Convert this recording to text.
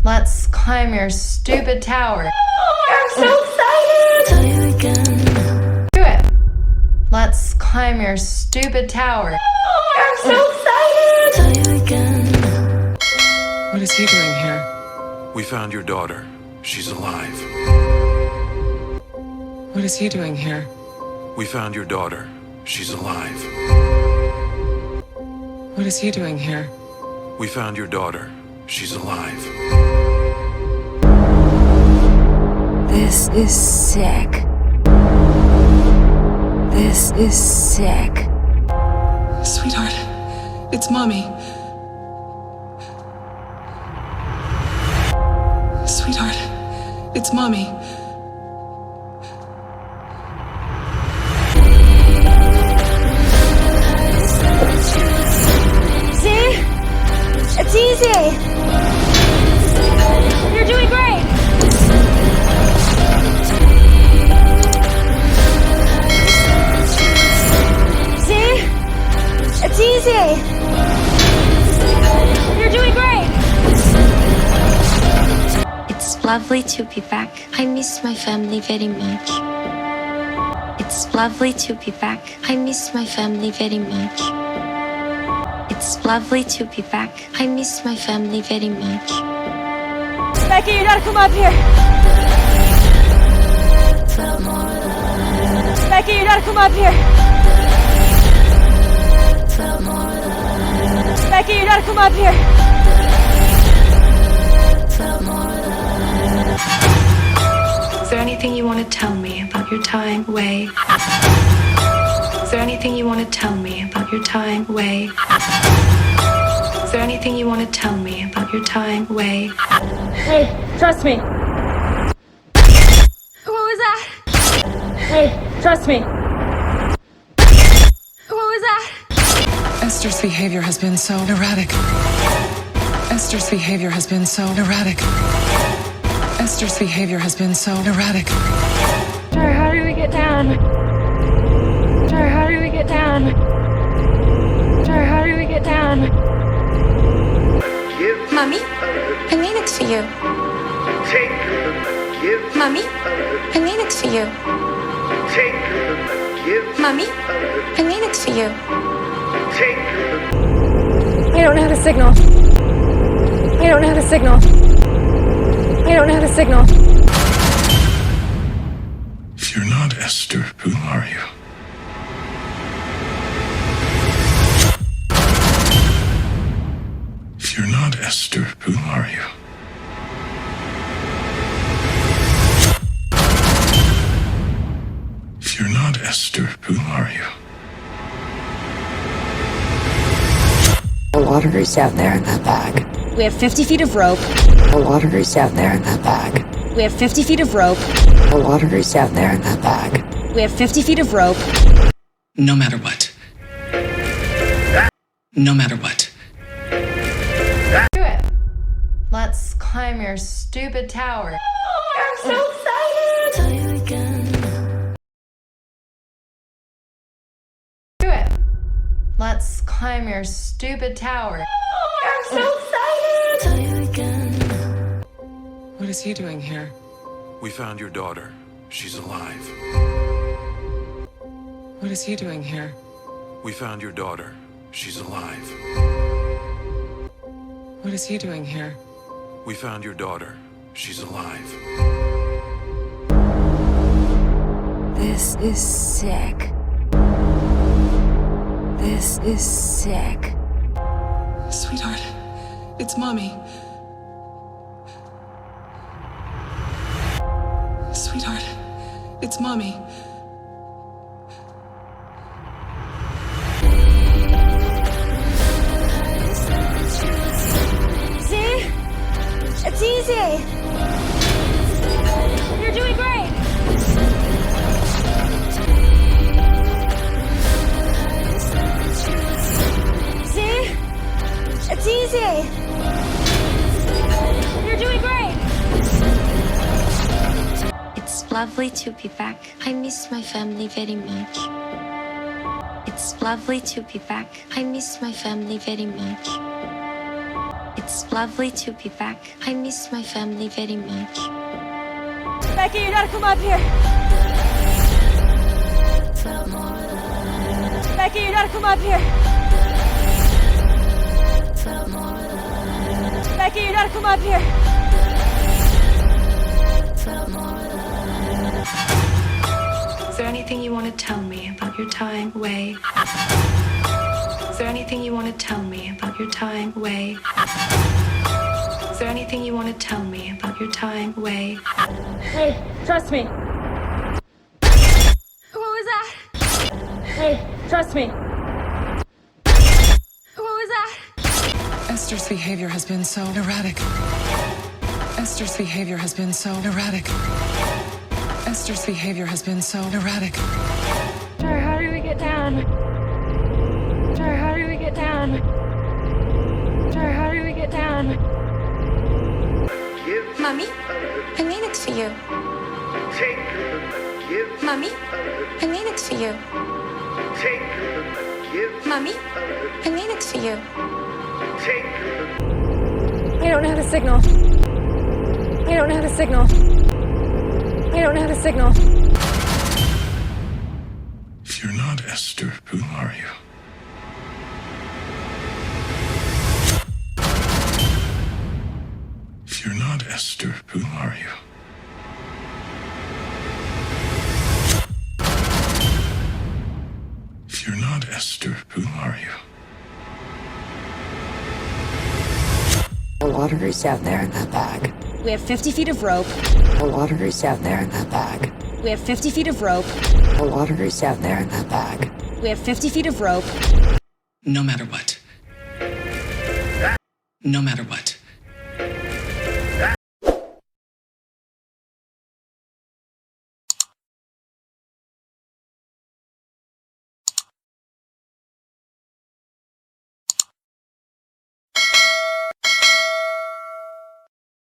Let's climb your stupid tower. I'm so excited! Tell you again. Do it. Let's climb your stupid tower. I'm so excited! Tell you again. What is he doing here? We found your daughter. She's alive. What is he doing here? We found your daughter. She's alive. What is he doing here? We found your daughter. She's alive. This is sick. This is sick. Sweetheart, it's Mommy. Sweetheart, it's Mommy. See? It's easy! You're doing great! See? It's easy! You're doing great! It's lovely to be back. I miss my family very much. It's lovely to be back. I miss my family very much. It's lovely to be back. I miss my family very much. Becky, you gotta come up here! Becky, you gotta come up here! Becky, you gotta come up here! Is there anything you want to tell me about your time away? Is there anything you want to tell me about your time away? Is there anything you want to tell me about your time away? Hey, trust me. What was that? Hey, trust me. What was that? Esther's behavior has been so erratic. Esther's behavior has been so erratic. Esther's behavior has been so erratic. Jar, how do we get down? Jar, how do we get down? Jar, how do we get down? Mommy, I made it for you. Mommy, I made it for you. Mommy, I made it for you. I don't know how to signal. I don't know how to signal. I don't know how to signal. If you're not Esther, who are you? If you're not Esther, who are you? If you're not Esther, who are you? The water is down there in that bag. We have 50 feet of rope. The water is down there in that bag. We have 50 feet of rope. The water is down there in that bag. We have 50 feet of rope. No matter what. No matter what. Do it. Let's climb your stupid tower. I'm so excited! Tell you again. Do it. Let's climb your stupid tower. I'm so excited! Tell you again. What is he doing here? We found your daughter. She's alive. What is he doing here? We found your daughter. She's alive. What is he doing here? We found your daughter. She's alive. This is sick. This is sick. Sweetheart, it's Mommy. Sweetheart, it's Mommy. See? It's easy! You're doing great! See? It's easy! You're doing great! It's lovely to be back. I miss my family very much. It's lovely to be back. I miss my family very much. It's lovely to be back. I miss my family very much. Becky, you gotta come up here. Becky, you gotta come up here. Becky, you gotta come up here. Is there anything you want to tell me about your time away? Is there anything you want to tell me about your time away? Is there anything you want to tell me about your time away? Hey, trust me. What was that? Hey, trust me. What was that? Esther's behavior has been so erratic. Esther's behavior has been so erratic. Esther's behavior has been so erratic. Jar, how do we get down? Jar, how do we get down? Jar, how do we get down? Mommy, I made it for you. Mommy, I made it for you. Mommy, I made it for you. I don't know how to signal. I don't know how to signal. I don't know how to signal. If you're not Esther, who are you? If you're not Esther, who are you? If you're not Esther, who are you? The water is out there in that bag. We have 50 feet of rope. The water is out there in that bag. We have 50 feet of rope. The water is out there in that bag. We have 50 feet of rope. No matter what. No matter what.